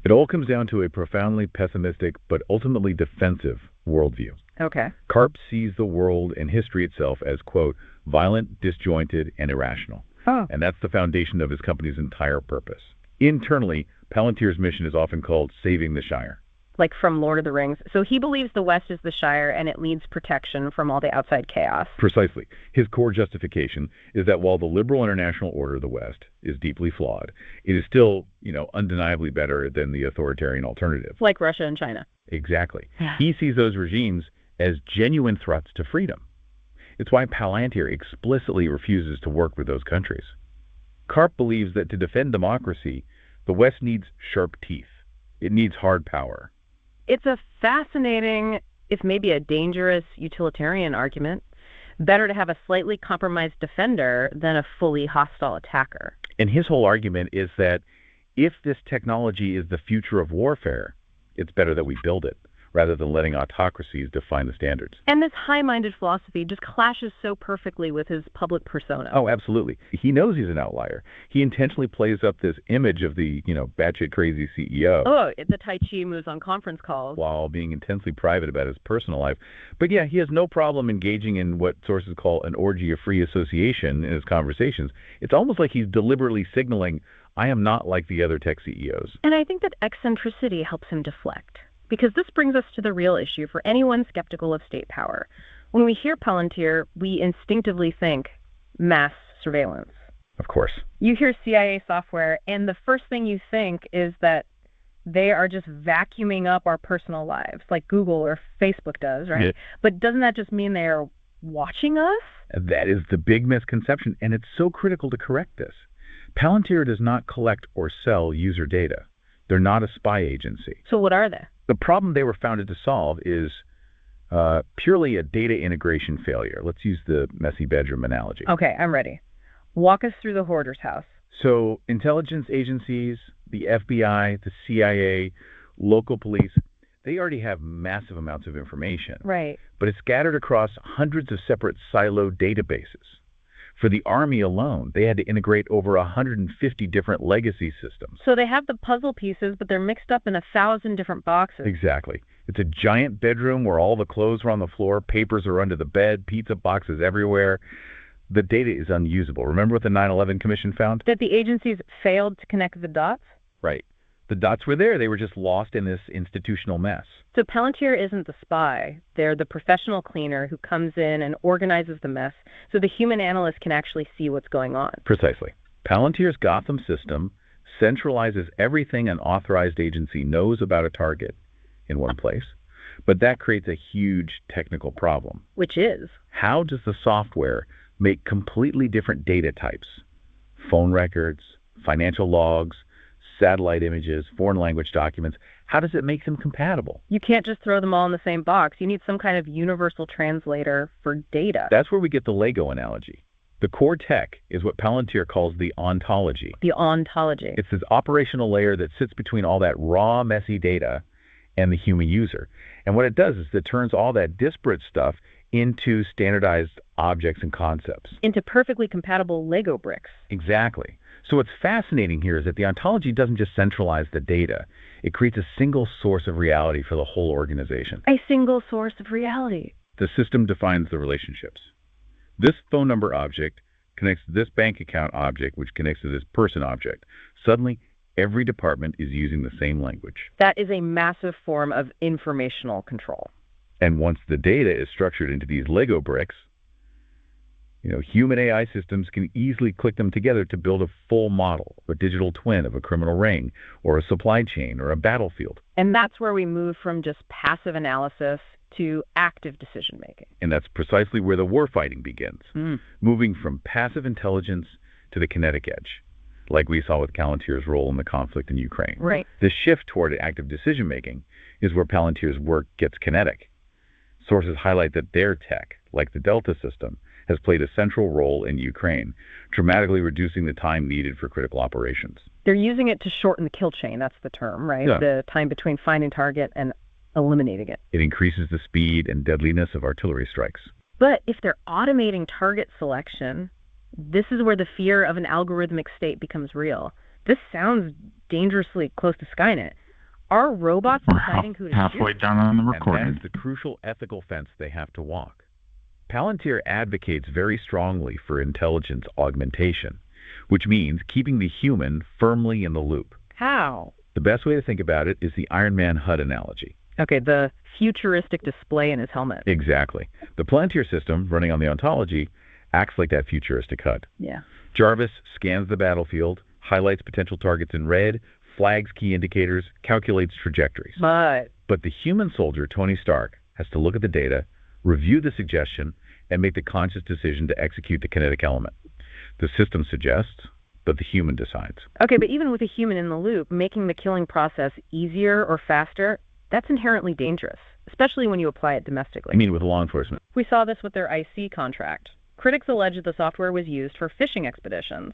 It all comes down to a profoundly pessimistic but ultimately defensive worldview. Okay. Carp sees the world and history itself as, quote, violent, disjointed, and irrational. Oh. And that's the foundation of his company's entire purpose. Internally, Palantir's mission is often called saving the Shire. Like from Lord of the Rings. So he believes the West is the Shire and it needs protection from all the outside chaos. Precisely. His core justification is that while the liberal international order of the West is deeply flawed, it is still, undeniably better than the authoritarian alternative. Like Russia and China. Exactly. He sees those regimes as genuine threats to freedom. It's why Palantir explicitly refuses to work with those countries. Carp believes that to defend democracy, the West needs sharp teeth. It needs hard power. It's a fascinating, if maybe a dangerous, utilitarian argument. Better to have a slightly compromised defender than a fully hostile attacker. And his whole argument is that if this technology is the future of warfare, it's better that we build it, rather than letting autocracies define the standards. And this high-minded philosophy just clashes so perfectly with his public persona. Oh, absolutely. He knows he's an outlier. He intentionally plays up this image of the, batshit crazy CEO. Oh, the Tai Chi moves on conference calls. While being intensely private about his personal life. But yeah, he has no problem engaging in what sources call an orgy of free association in his conversations. It's almost like he's deliberately signaling, I am not like the other tech CEOs. And I think that eccentricity helps him deflect. Because this brings us to the real issue for anyone skeptical of state power. When we hear Palantir, we instinctively think mass surveillance. Of course. You hear CIA software, and the first thing you think is that they are just vacuuming up our personal lives, like Google or Facebook does, right? Yeah. But doesn't that just mean they are watching us? That is the big misconception, and it's so critical to correct this. Palantir does not collect or sell user data. They're not a spy agency. So what are they? The problem they were founded to solve is purely a data integration failure. Let's use the messy bedroom analogy. Okay, I'm ready. Walk us through the hoarder's house. So intelligence agencies, the FBI, the CIA, local police, they already have massive amounts of information. Right. But it's scattered across hundreds of separate siloed databases. For the Army alone, they had to integrate over 150 different legacy systems. So they have the puzzle pieces, but they're mixed up in 1,000 different boxes. Exactly. It's a giant bedroom where all the clothes are on the floor, papers are under the bed, pizza boxes everywhere. The data is unusable. Remember what the 9/11 Commission found? That the agencies failed to connect the dots? Right. The dots were there. They were just lost in this institutional mess. So Palantir isn't the spy. They're the professional cleaner who comes in and organizes the mess so the human analyst can actually see what's going on. Precisely. Palantir's Gotham system centralizes everything an authorized agency knows about a target in one place, but that creates a huge technical problem. Which is? How does the software make completely different data types? Phone records, financial logs, satellite images, foreign language documents. How does it make them compatible? You can't just throw them all in the same box. You need some kind of universal translator for data. That's where we get the Lego analogy. The core tech is what Palantir calls the ontology. The ontology. It's this operational layer that sits between all that raw, messy data and the human user. And what it does is it turns all that disparate stuff into standardized objects and concepts. Into perfectly compatible Lego bricks. Exactly. So what's fascinating here is that the ontology doesn't just centralize the data. It creates a single source of reality for the whole organization. A single source of reality. The system defines the relationships. This phone number object connects to this bank account object, which connects to this person object. Suddenly, every department is using the same language. That is a massive form of informational control. And once the data is structured into these Lego bricks, human AI systems can easily click them together to build a full model, a digital twin of a criminal ring, or a supply chain, or a battlefield. And that's where we move from just passive analysis to active decision-making. And that's precisely where the warfighting begins, moving from passive intelligence to the kinetic edge, like we saw with Palantir's role in the conflict in Ukraine. Right. The shift toward active decision-making is where Palantir's work gets kinetic. Sources highlight that their tech, like the Delta system, has played a central role in Ukraine, dramatically reducing the time needed for critical operations. They're using it to shorten the kill chain, that's the term, right? Yeah. The time between finding target and eliminating it. It increases the speed and deadliness of artillery strikes. But if they're automating target selection, this is where the fear of an algorithmic state becomes real. This sounds dangerously close to Skynet. Are robots deciding who to halfway shoot? done on the recording. And that is the crucial ethical fence they have to walk. Palantir advocates very strongly for intelligence augmentation, which means keeping the human firmly in the loop. How? The best way to think about it is the Iron Man HUD analogy. Okay, the futuristic display in his helmet. Exactly. The Palantir system, running on the ontology, acts like that futuristic HUD. Yeah. Jarvis scans the battlefield, highlights potential targets in red, flags key indicators, calculates trajectories. But the human soldier, Tony Stark, has to look at the data, review the suggestion, and make the conscious decision to execute the kinetic element. The system suggests, but the human decides. Okay, but even with a human in the loop, making the killing process easier or faster, that's inherently dangerous, especially when you apply it domestically. I mean with law enforcement. We saw this with their IC contract. Critics alleged the software was used for fishing expeditions,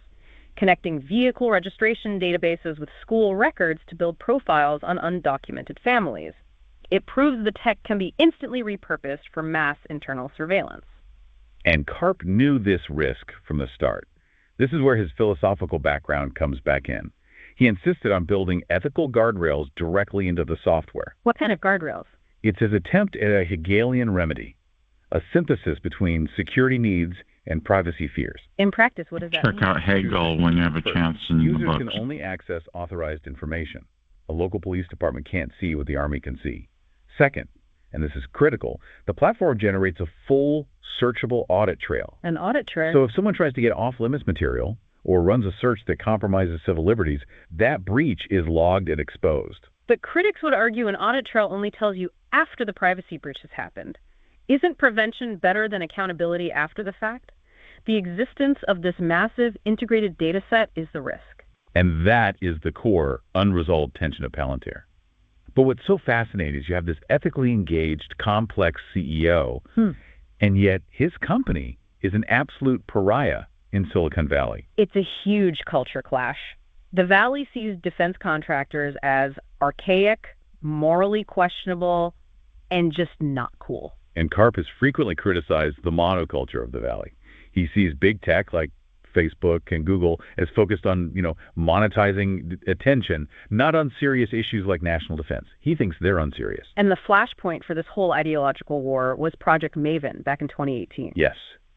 connecting vehicle registration databases with school records to build profiles on undocumented families. It proves the tech can be instantly repurposed for mass internal surveillance. And Carp knew this risk from the start. This is where his philosophical background comes back in. He insisted on building ethical guardrails directly into the software. What kind of guardrails? It's his attempt at a Hegelian remedy, a synthesis between security needs and privacy fears. In practice, what does that mean? Check out Hegel when you have a chance in the Users books. can only access authorized information. A local police department can't see what the Army can see. Second, and this is critical, the platform generates a full searchable audit trail. An audit trail? So if someone tries to get off-limits material or runs a search that compromises civil liberties, that breach is logged and exposed. But critics would argue an audit trail only tells you after the privacy breach has happened. Isn't prevention better than accountability after the fact? The existence of this massive integrated data set is the risk. And that is the core unresolved tension of Palantir. But what's so fascinating is you have this ethically engaged, complex CEO, and yet his company is an absolute pariah in Silicon Valley. It's a huge culture clash. The Valley sees defense contractors as archaic, morally questionable, and just not cool. And Carp has frequently criticized the monoculture of the Valley. He sees big tech like Facebook and Google as focused on, monetizing attention, not on serious issues like national defense. He thinks they're unserious. And the flashpoint for this whole ideological war was Project Maven back in 2018. Yes.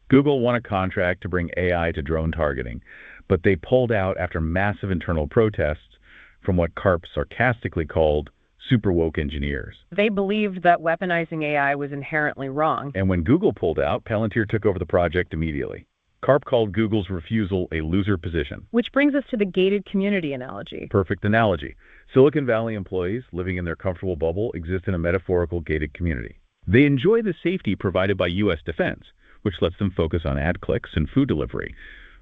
Google won a contract to bring AI to drone targeting, but they pulled out after massive internal protests from what Carp sarcastically called super woke engineers. They believed that weaponizing AI was inherently wrong. And when Google pulled out, Palantir took over the project immediately. Carp called Google's refusal a loser position. Which brings us to the gated community analogy. Perfect analogy. Silicon Valley employees living in their comfortable bubble exist in a metaphorical gated community. They enjoy the safety provided by U.S. defense, which lets them focus on ad clicks and food delivery.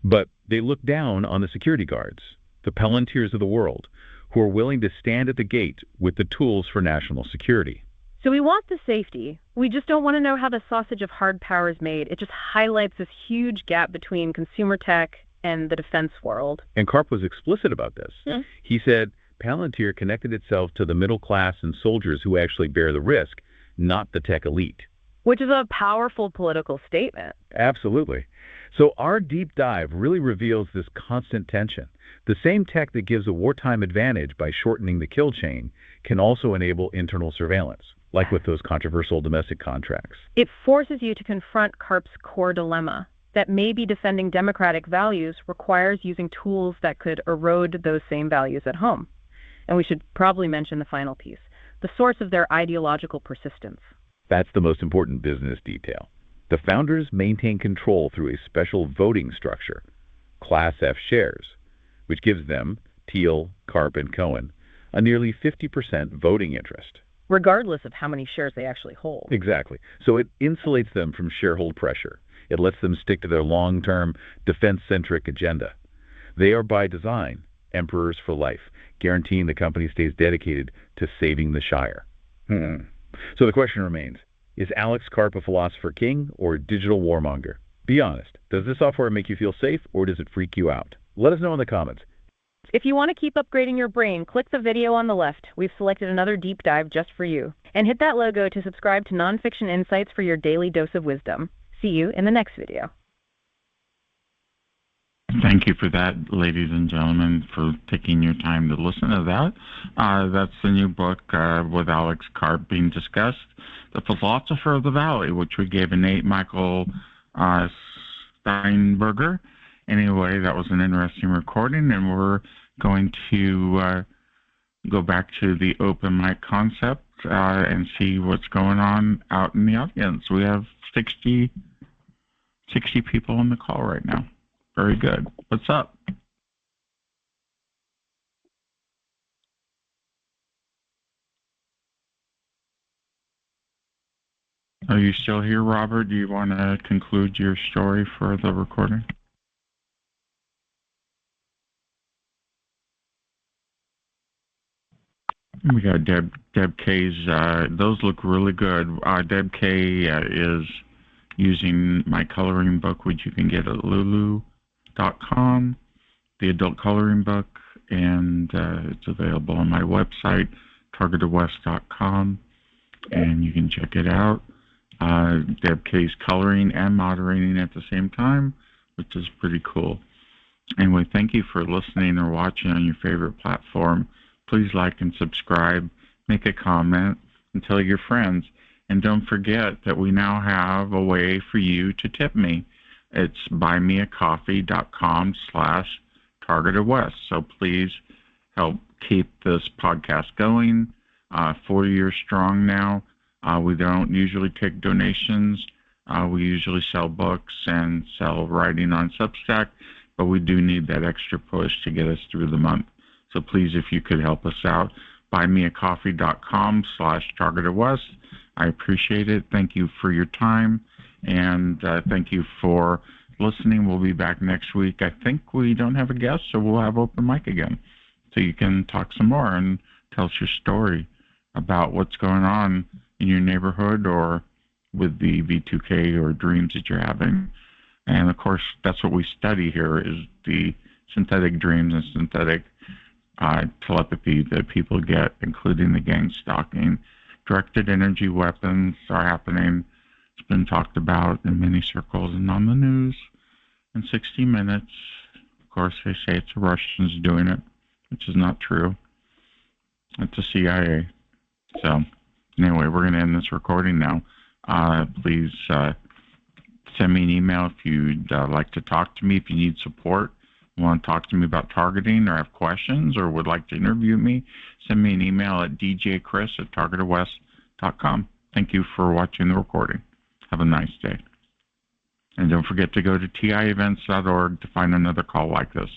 But they look down on the security guards, the Palantirs of the world, who are willing to stand at the gate with the tools for national security. So we want the safety. We just don't want to know how the sausage of hard power is made. It just highlights this huge gap between consumer tech and the defense world. And Carp was explicit about this. He said Palantir connected itself to the middle class and soldiers who actually bear the risk, not the tech elite. Which is a powerful political statement. Absolutely. So our deep dive really reveals this constant tension. The same tech that gives a wartime advantage by shortening the kill chain can also enable internal surveillance, like with those controversial domestic contracts. It forces you to confront Carp's core dilemma, that maybe defending democratic values requires using tools that could erode those same values at home. And we should probably mention the final piece, the source of their ideological persistence. That's the most important business detail. The founders maintain control through a special voting structure, Class F shares, which gives them, Thiel, Carp, and Cohen, a nearly 50% voting interest. Regardless of how many shares they actually hold. Exactly. So it insulates them from shareholder pressure. It lets them stick to their long-term, defense-centric agenda. They are, by design, emperors for life, guaranteeing the company stays dedicated to saving the Shire. So the question remains, is Alex Carp a philosopher king or a digital warmonger? Be honest. Does this software make you feel safe or does it freak you out? Let us know in the comments. If you want to keep upgrading your brain, click the video on the left. We've selected another deep dive just for you. And hit that logo to subscribe to Nonfiction Insights for your daily dose of wisdom. See you in the next video. Thank you for that, ladies and gentlemen, for taking your time to listen to that. That's the new book with Alex Carp being discussed, The Philosopher of the Valley, which we gave an 8, Michael Steinberger. Anyway, that was an interesting recording, and we're going to go back to the open mic concept and see what's going on out in the audience. We have 60 people on the call right now. Very good. What's up? Are you still here, Robert? Do you want to conclude your story for the recording? We got Deb Kay's. Those look really good. Deb Kay is using my coloring book, which you can get at lulu.com, the adult coloring book, and it's available on my website, TargetedWest.com, and you can check it out. Deb Kay's coloring and moderating at the same time, which is pretty cool. Anyway, thank you for listening or watching on your favorite platform. Please like and subscribe, make a comment, and tell your friends. And don't forget that we now have a way for you to tip me. It's buymeacoffee.com/TargetedWest. So please help keep this podcast going. 4 years strong now. We don't usually take donations. We usually sell books and sell writing on Substack, but we do need that extra push to get us through the month. So please, if you could help us out, buymeacoffee.com/TargetedWest. I appreciate it. Thank you for your time, and thank you for listening. We'll be back next week. I think we don't have a guest, so we'll have open mic again. So you can talk some more and tell us your story about what's going on in your neighborhood or with the V2K or dreams that you're having. And, of course, that's what we study here is the synthetic dreams and synthetic telepathy that people get, including the gang stalking. Directed energy weapons are happening. It's been talked about in many circles and on the news. in 60 minutes. Of course, they say it's the Russians doing it, which is not true. It's the CIA. So, anyway, we're going to end this recording now. Please send me an email if you'd like to talk to me, if you need support, want to talk to me about targeting or have questions or would like to interview me. Send me an email at djchris@targetedwest.com. Thank you for watching the recording. Have a nice day. And don't forget to go to tievents.org to find another call like this.